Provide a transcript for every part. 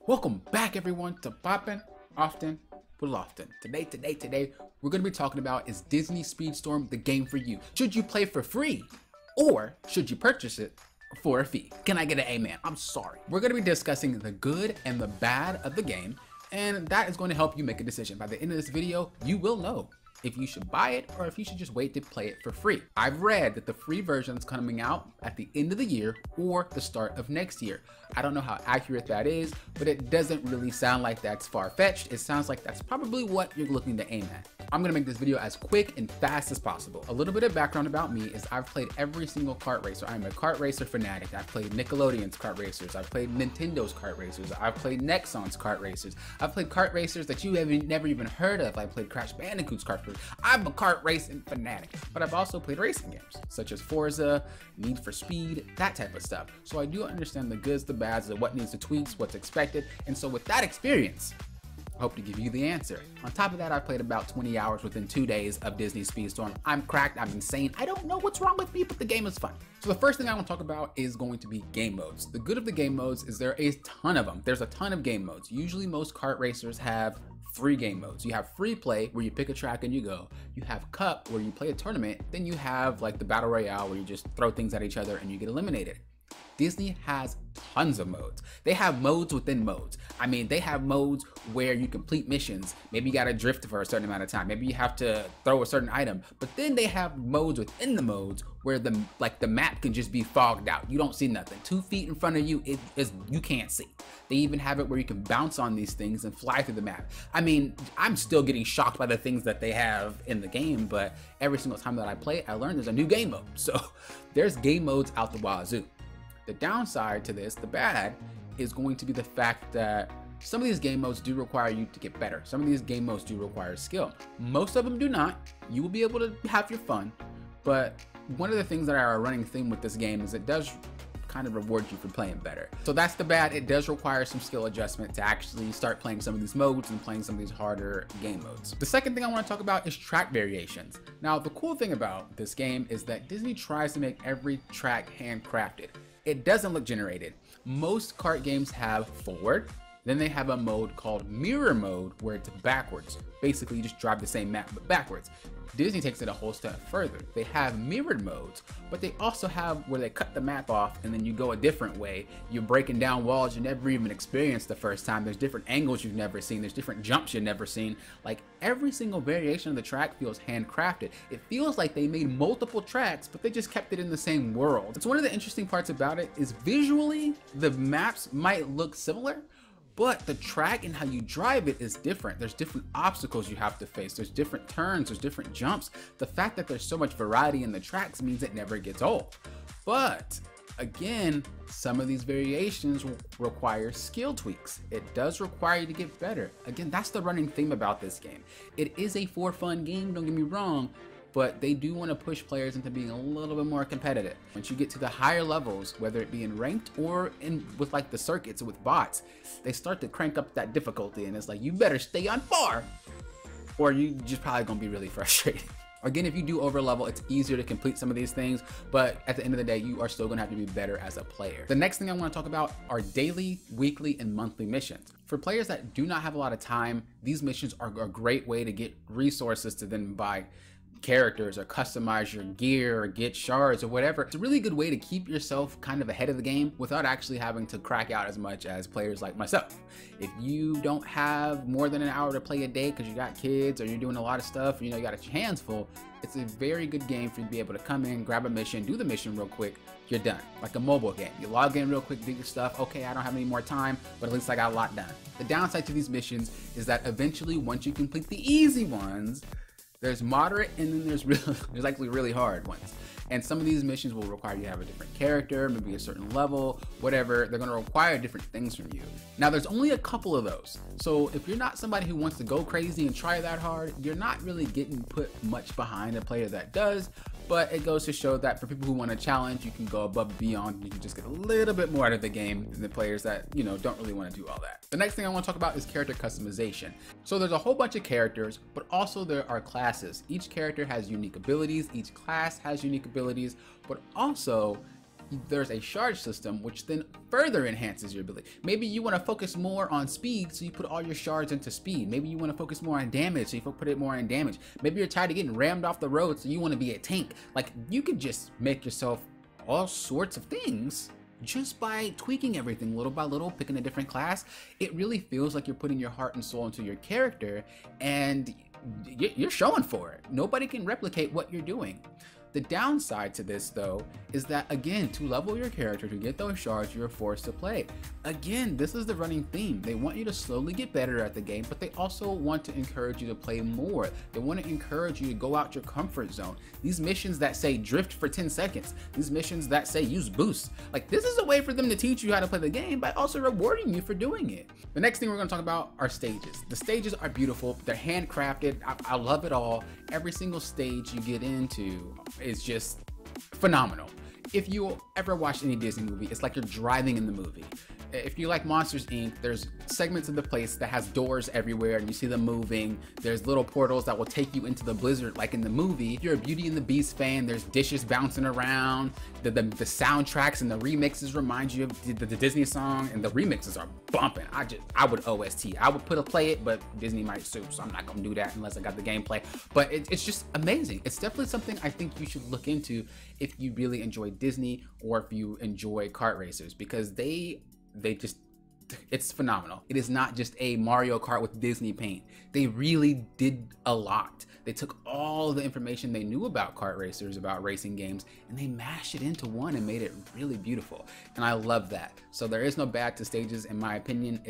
Welcome back everyone to Poppin' Often with Lofton. Today, we're going to be talking about, is Disney Speedstorm the game for you? Should you play for free or should you purchase it for a fee? Can I get an amen? I'm sorry. We're going to be discussing the good and the bad of the game, and that is going to help you make a decision. By the end of this video, you will know if you should buy it or if you should just wait to play it for free. I've read that the free version is coming out at the end of the year or the start of next year. I don't know how accurate that is, but it doesn't really sound like that's far-fetched. It sounds like that's probably what you're looking to aim at. I'm gonna make this video as quick and fast as possible. A little bit of background about me is I've played every single kart racer. I'm a kart racer fanatic. I've played Nickelodeon's kart racers. I've played Nintendo's kart racers. I've played Nexon's kart racers. I've played kart racers that you have never even heard of. I played Crash Bandicoot's kart racers. I'm a kart racing fanatic, but I've also played racing games such as Forza, Need for Speed, that type of stuff. So I do understand the goods, the bads, the what needs to tweaks, what's expected. And so with that experience, I hope to give you the answer. On top of that, I played about 20 hours within 2 days of Disney Speedstorm. I'm cracked, I'm insane. I don't know what's wrong with me, but the game is fun. So the first thing I want to talk about is going to be game modes. The good of the game modes is there are a ton of them. There's a ton of game modes. Usually most kart racers have 3 game modes. You have free play where you pick a track and you go. You have cup where you play a tournament. Then you have like the battle royale where you just throw things at each other and you get eliminated. Disney has tons of modes. They have modes within modes. I mean, they have modes where you complete missions. Maybe you gotta drift for a certain amount of time. Maybe you have to throw a certain item. But then they have modes within the modes where the map can just be fogged out. You don't see nothing. 2 feet in front of you, you can't see. They even have it where you can bounce on these things and fly through the map. I mean, I'm still getting shocked by the things that they have in the game, but every single time that I play it, I learn there's a new game mode. So there's game modes out the wazoo. The downside to this, the bad, is going to be the fact that some of these game modes do require you to get better. Some of these game modes do require skill. Most of them do not. You will be able to have your fun, but one of the things that are a running theme with this game is it does kind of reward you for playing better. So that's the bad. It does require some skill adjustment to actually start playing some of these modes and playing some of these harder game modes. The second thing I want to talk about is track variations. Now, the cool thing about this game is that Disney tries to make every track handcrafted. It doesn't look generated. Most kart games have forward, then they have a mode called mirror mode where it's backwards. Basically, you just drive the same map but backwards. Disney takes it a whole step further. They have mirrored modes, but they also have where they cut the map off and then you go a different way. You're breaking down walls you never even experienced the first time. There's different angles you've never seen. There's different jumps you've never seen. Like every single variation of the track feels handcrafted. It feels like they made multiple tracks, but they just kept it in the same world. It's one of the interesting parts about it is visually, the maps might look similar, but the track and how you drive it is different. There's different obstacles you have to face. There's different turns, there's different jumps. The fact that there's so much variety in the tracks means it never gets old. But again, some of these variations require skill tweaks. It does require you to get better. Again, that's the running theme about this game. It is a for fun game, don't get me wrong, but they do want to push players into being a little bit more competitive. Once you get to the higher levels, whether it be in ranked or with like the circuits with bots, they start to crank up that difficulty and it's like, you better stay on par or you just probably gonna be really frustrated. Again, if you do over level, it's easier to complete some of these things, but at the end of the day, you are still gonna have to be better as a player. The next thing I wanna talk about are daily, weekly, and monthly missions. For players that do not have a lot of time, these missions are a great way to get resources to then buy characters or customize your gear or get shards or whatever. It's a really good way to keep yourself kind of ahead of the game without actually having to crack out as much as players like myself. If you don't have more than an hour to play a day because you got kids or you're doing a lot of stuff, you know, you got your hands full, it's a very good game for you to be able to come in, grab a mission, do the mission real quick, you're done. Like a mobile game. You log in real quick, do your stuff, okay, I don't have any more time, but at least I got a lot done. The downside to these missions is that eventually once you complete the easy ones, there's moderate and then there's actually really hard ones. And some of these missions will require you to have a different character, maybe a certain level, whatever. They're gonna require different things from you. Now there's only a couple of those. So if you're not somebody who wants to go crazy and try that hard, you're not really getting put much behind a player that does. But it goes to show that for people who want to challenge, you can go above and beyond. You can just get a little bit more out of the game than the players that, you know, don't really want to do all that. The next thing I want to talk about is character customization. So there's a whole bunch of characters, but also there are classes. Each character has unique abilities. Each class has unique abilities, but also there's a charge system, which then further enhances your ability. Maybe you want to focus more on speed, so you put all your shards into speed. Maybe you want to focus more on damage, so you put it more on damage. Maybe you're tired of getting rammed off the road, so you want to be a tank. Like, you could just make yourself all sorts of things just by tweaking everything little by little, picking a different class. It really feels like you're putting your heart and soul into your character, and you're showing for it. Nobody can replicate what you're doing. The downside to this, though, is that, again, to level your character, to get those shards, you're forced to play. Again, this is the running theme. They want you to slowly get better at the game, but they also want to encourage you to play more. They want to encourage you to go out your comfort zone. These missions that say drift for 10 seconds, these missions that say use boost, like, this is a way for them to teach you how to play the game by also rewarding you for doing it. The next thing we're going to talk about are stages. The stages are beautiful. They're handcrafted. I love it all. Every single stage you get into is just phenomenal. If you ever watch any Disney movie, it's like you're driving in the movie. If you like Monsters, Inc., there's segments of the place that has doors everywhere and you see them moving. There's little portals that will take you into the blizzard like in the movie. If you're a Beauty and the Beast fan, there's dishes bouncing around. The soundtracks and the remixes remind you of the Disney song, and the remixes are bumping. I would OST. I would play it, but Disney might sue, so I'm not gonna do that unless I got the gameplay. But it's just amazing. It's definitely something I think you should look into if you really enjoy Disney or if you enjoy kart racers, because it's phenomenal. It is not just a Mario Kart with Disney paint. They really did a lot. They took all the information they knew about kart racers, about racing games, and they mashed it into one and made it really beautiful. And I love that. So there is no bad to stages, in my opinion.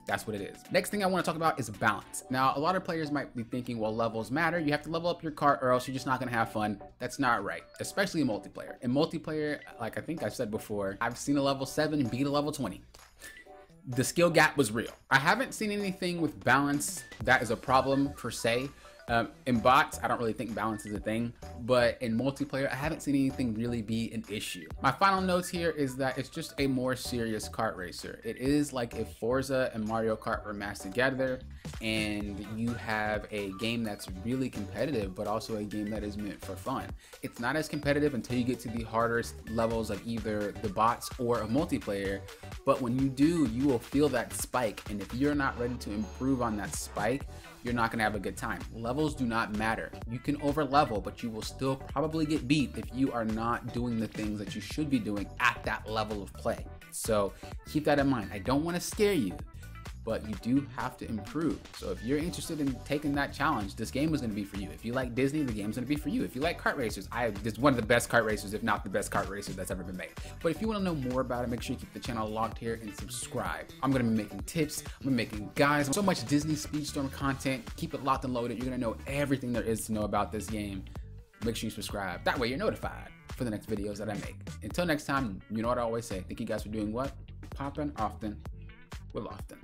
That's what it is. Next thing I want to talk about is balance. Now, a lot of players might be thinking, well, levels matter. You have to level up your kart or else you're just not going to have fun. That's not right, especially in multiplayer. In multiplayer, like I think I said before, I've seen a level 7 beat a level 20. The skill gap was real. I haven't seen anything with balance that is a problem per se. In bots, I don't really think balance is a thing, but in multiplayer, I haven't seen anything really be an issue. My final notes here is that it's just a more serious kart racer. It is like if Forza and Mario Kart were mashed together and you have a game that's really competitive, but also a game that is meant for fun. It's not as competitive until you get to the hardest levels of either the bots or of multiplayer, but when you do, you will feel that spike, and if you're not ready to improve on that spike, you're not gonna have a good time. Levels do not matter. You can over level, but you will still probably get beat if you are not doing the things that you should be doing at that level of play. So keep that in mind. I don't wanna scare you, but you do have to improve. So if you're interested in taking that challenge, this game is gonna be for you. If you like Disney, the game's gonna be for you. If you like kart racers, this is one of the best kart racers, if not the best kart racer that's ever been made. But if you wanna know more about it, make sure you keep the channel locked here and subscribe. I'm gonna be making tips, I'm gonna be making guides, so much Disney Speedstorm content. Keep it locked and loaded. You're gonna know everything there is to know about this game. Make sure you subscribe. That way you're notified for the next videos that I make. Until next time, you know what I always say. Thank you guys for doing what? Popping often with often.